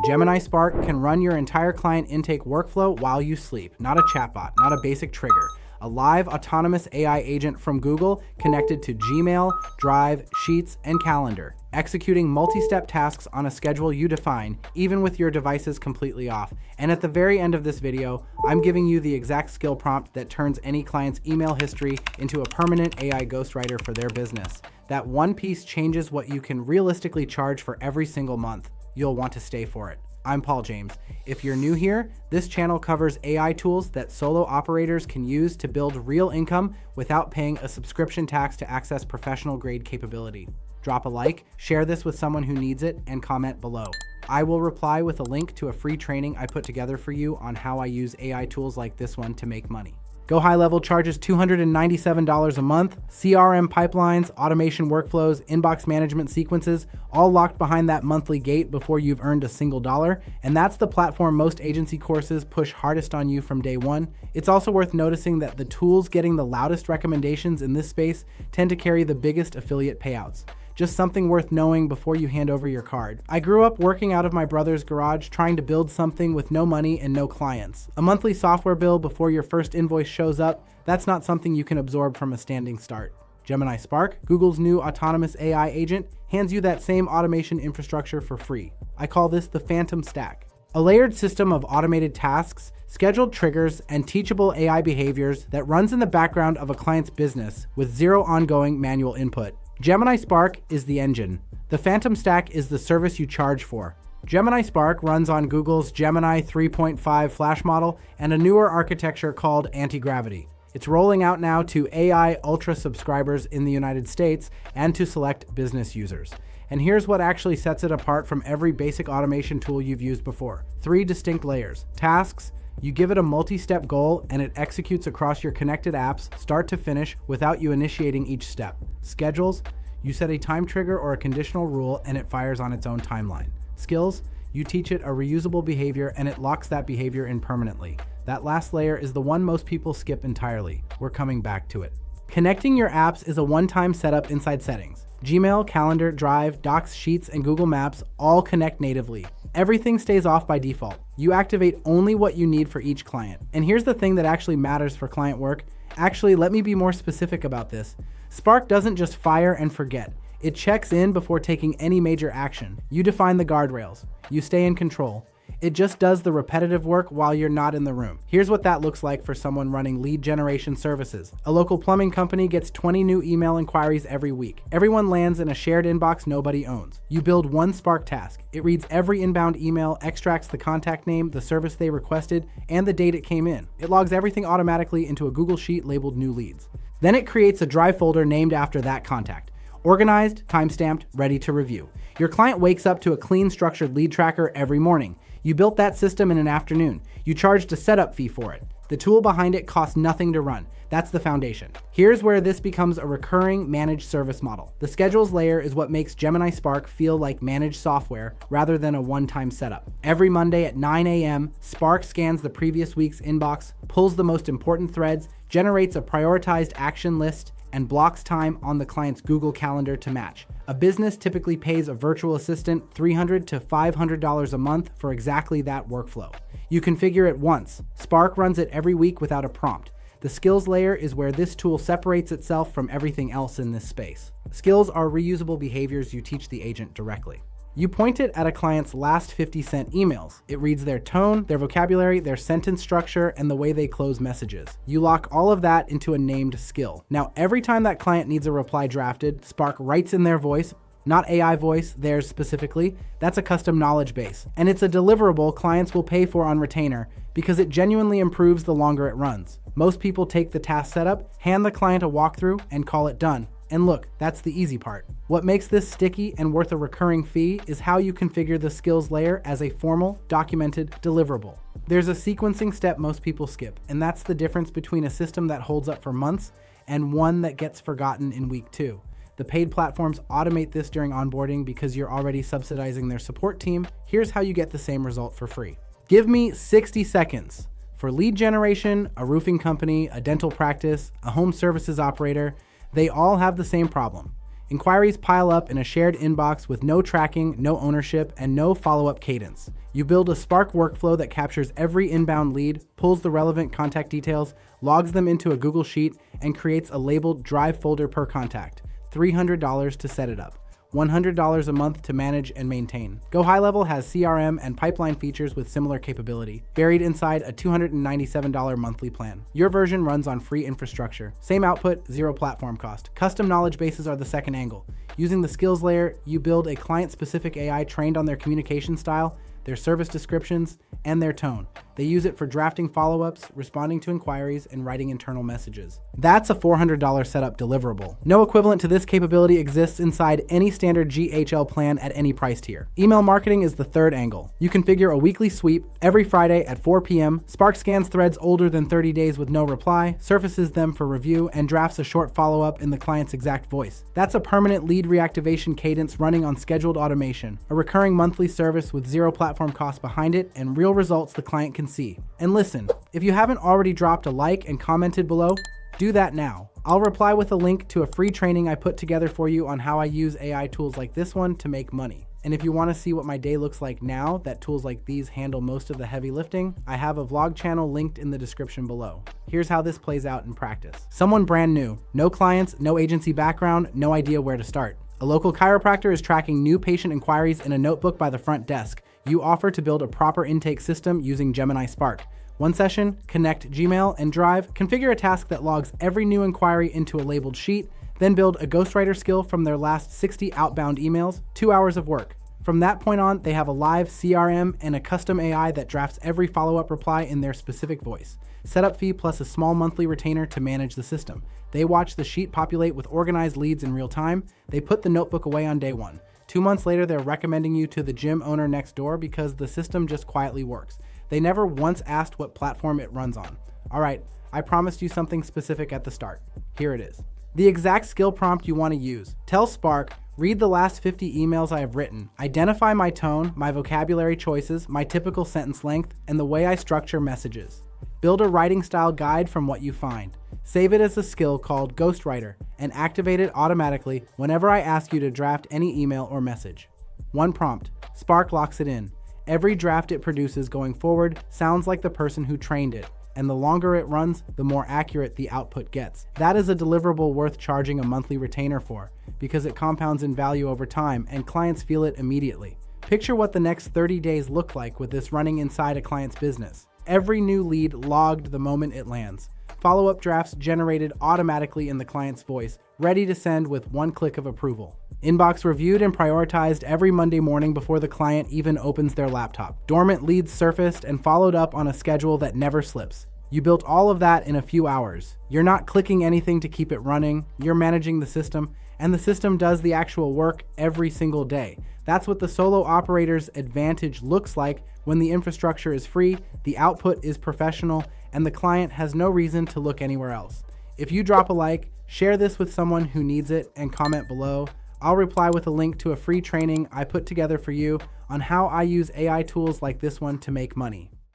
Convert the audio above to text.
Gemini Spark can run your entire client intake workflow while you sleep. Not a chatbot, not a basic trigger. A live autonomous AI agent from Google connected to Gmail, Drive, Sheets, and Calendar, executing multi-step tasks on a schedule you define, even with your devices completely off. And at the very end of this video, I'm giving you the exact skill prompt that turns any client's email history into a permanent AI ghostwriter for their business. That one piece changes what you can realistically charge for every single month. You'll want to stay for it. I'm Paul James. If you're new here, this channel covers AI tools that solo operators can use to build real income without paying a subscription tax to access professional grade capability. Drop a like, share this with someone who needs it, and comment below. I will reply with a link to a free training I put together for you on how I use AI tools like this one to make money. Go High Level charges $297 a month, CRM pipelines, automation workflows, inbox management sequences, all locked behind that monthly gate before you've earned a single dollar. And that's the platform most agency courses push hardest on you from day one. It's also worth noticing that the tools getting the loudest recommendations in this space tend to carry the biggest affiliate payouts. Just something worth knowing before you hand over your card. I grew up working out of my brother's garage trying to build something with no money and no clients. A monthly software bill before your first invoice shows up, that's not something you can absorb from a standing start. Gemini Spark, Google's new autonomous AI agent, hands you that same automation infrastructure for free. I call this the Phantom Stack. A layered system of automated tasks, scheduled triggers, and teachable AI behaviors that runs in the background of a client's business with zero ongoing manual input. Gemini Spark is the engine. The Phantom Stack is the service you charge for. Gemini Spark runs on Google's Gemini 3.5 Flash model and a newer architecture called anti-gravity. It's rolling out now to AI Ultra subscribers in the United States and to select business users. And here's what actually sets it apart from every basic automation tool you've used before. 3 distinct layers. Tasks. You give it a multi-step goal and it executes across your connected apps start to finish without you initiating each step. Schedules, you set a time trigger or a conditional rule and it fires on its own timeline. Skills, you teach it a reusable behavior and it locks that behavior in permanently. That last layer is the one most people skip entirely. We're coming back to it. Connecting your apps is a one-time setup inside Settings. Gmail, Calendar, Drive, Docs, Sheets, and Google Maps all connect natively. Everything stays off by default. You activate only what you need for each client. And here's the thing that actually matters for client work. Actually, let me be more specific about this. Spark doesn't just fire and forget. It checks in before taking any major action. You define the guardrails. You stay in control. It just does the repetitive work while you're not in the room. Here's what that looks like for someone running lead generation services. A local plumbing company gets 20 new email inquiries every week. Everyone lands in a shared inbox nobody owns. You build one Spark task. It reads every inbound email, extracts the contact name, the service they requested, and the date it came in. It logs everything automatically into a Google Sheet labeled New Leads. Then it creates a Drive folder named after that contact. Organized, time-stamped, ready to review. Your client wakes up to a clean, structured lead tracker every morning. You built that system in an afternoon. You charged a setup fee for it. The tool behind it costs nothing to run. That's the foundation. Here's where this becomes a recurring managed service model. The schedules layer is what makes Gemini Spark feel like managed software rather than a one-time setup. Every Monday at 9 a.m., Spark scans the previous week's inbox, pulls the most important threads, generates a prioritized action list, and blocks time on the client's Google Calendar to match. A business typically pays a virtual assistant $300 to $500 a month for exactly that workflow. You configure it once. Spark runs it every week without a prompt. The skills layer is where this tool separates itself from everything else in this space. Skills are reusable behaviors you teach the agent directly. You point it at a client's last 50-cent emails. It reads their tone, their vocabulary, their sentence structure, and the way they close messages. You lock all of that into a named skill. Now, every time that client needs a reply drafted, Spark writes in their voice, not AI voice, theirs specifically. That's a custom knowledge base. And it's a deliverable clients will pay for on retainer because it genuinely improves the longer it runs. Most people take the task setup, hand the client a walkthrough, and call it done. And look, that's the easy part. What makes this sticky and worth a recurring fee is how you configure the skills layer as a formal, documented deliverable. There's a sequencing step most people skip, and that's the difference between a system that holds up for months and one that gets forgotten in week 2. The paid platforms automate this during onboarding because you're already subsidizing their support team. Here's how you get the same result for free. Give me 60 seconds. For lead generation, a roofing company, a dental practice, a home services operator, they all have the same problem. Inquiries pile up in a shared inbox with no tracking, no ownership, and no follow-up cadence. You build a Spark workflow that captures every inbound lead, pulls the relevant contact details, logs them into a Google Sheet, and creates a labeled Drive folder per contact. $300 to set it up. $100 a month to manage and maintain. Go High Level has CRM and pipeline features with similar capability, buried inside a $297 monthly plan. Your version runs on free infrastructure. Same output, zero platform cost. Custom knowledge bases are the second angle. Using the skills layer, you build a client-specific AI trained on their communication style, their service descriptions, and their tone. They use it for drafting follow-ups, responding to inquiries, and writing internal messages. That's a $400 setup deliverable. No equivalent to this capability exists inside any standard GHL plan at any price tier. Email marketing is the third angle. You configure a weekly sweep every Friday at 4 p.m. Spark scans threads older than 30 days with no reply, surfaces them for review, and drafts a short follow-up in the client's exact voice. That's a permanent lead reactivation cadence running on scheduled automation, a recurring monthly service with zero platform costs behind it, and real results the client can see. And listen, if you haven't already dropped a like and commented below, do that now. I'll reply with a link to a free training I put together for you on how I use AI tools like this one to make money. And if you want to see what my day looks like now that tools like these handle most of the heavy lifting, I have a vlog channel linked in the description below. Here's how this plays out in practice. Someone brand new, no clients, no agency background, no idea where to start. A local chiropractor is tracking new patient inquiries in a notebook by the front desk. You offer to build a proper intake system using Gemini Spark. One session, connect Gmail and Drive, configure a task that logs every new inquiry into a labeled sheet, then build a Ghostwriter Skill from their last 60 outbound emails, 2 hours of work. From that point on, they have a live CRM and a custom AI that drafts every follow-up reply in their specific voice. Setup fee plus a small monthly retainer to manage the system. They watch the sheet populate with organized leads in real time. They put the notebook away on day one. 2 months later, they're recommending you to the gym owner next door because the system just quietly works. They never once asked what platform it runs on. All right, I promised you something specific at the start. Here it is. The exact skill prompt you want to use. Tell Spark, read the last 50 emails I have written. Identify my tone, my vocabulary choices, my typical sentence length, and the way I structure messages. Build a writing style guide from what you find. Save it as a skill called Ghostwriter and activate it automatically whenever I ask you to draft any email or message. One prompt. Spark locks it in. Every draft it produces going forward sounds like the person who trained it, and the longer it runs, the more accurate the output gets. That is a deliverable worth charging a monthly retainer for, because it compounds in value over time and clients feel it immediately. Picture what the next 30 days look like with this running inside a client's business. Every new lead logged the moment it lands. Follow-up drafts generated automatically in the client's voice, ready to send with one click of approval. Inbox reviewed and prioritized every Monday morning before the client even opens their laptop. Dormant leads surfaced and followed up on a schedule that never slips. You built all of that in a few hours. You're not clicking anything to keep it running, you're managing the system, and the system does the actual work every single day. That's what the solo operator's advantage looks like when the infrastructure is free, the output is professional, and the client has no reason to look anywhere else. If you drop a like, share this with someone who needs it, and comment below, I'll reply with a link to a free training I put together for you on how I use AI tools like this one to make money.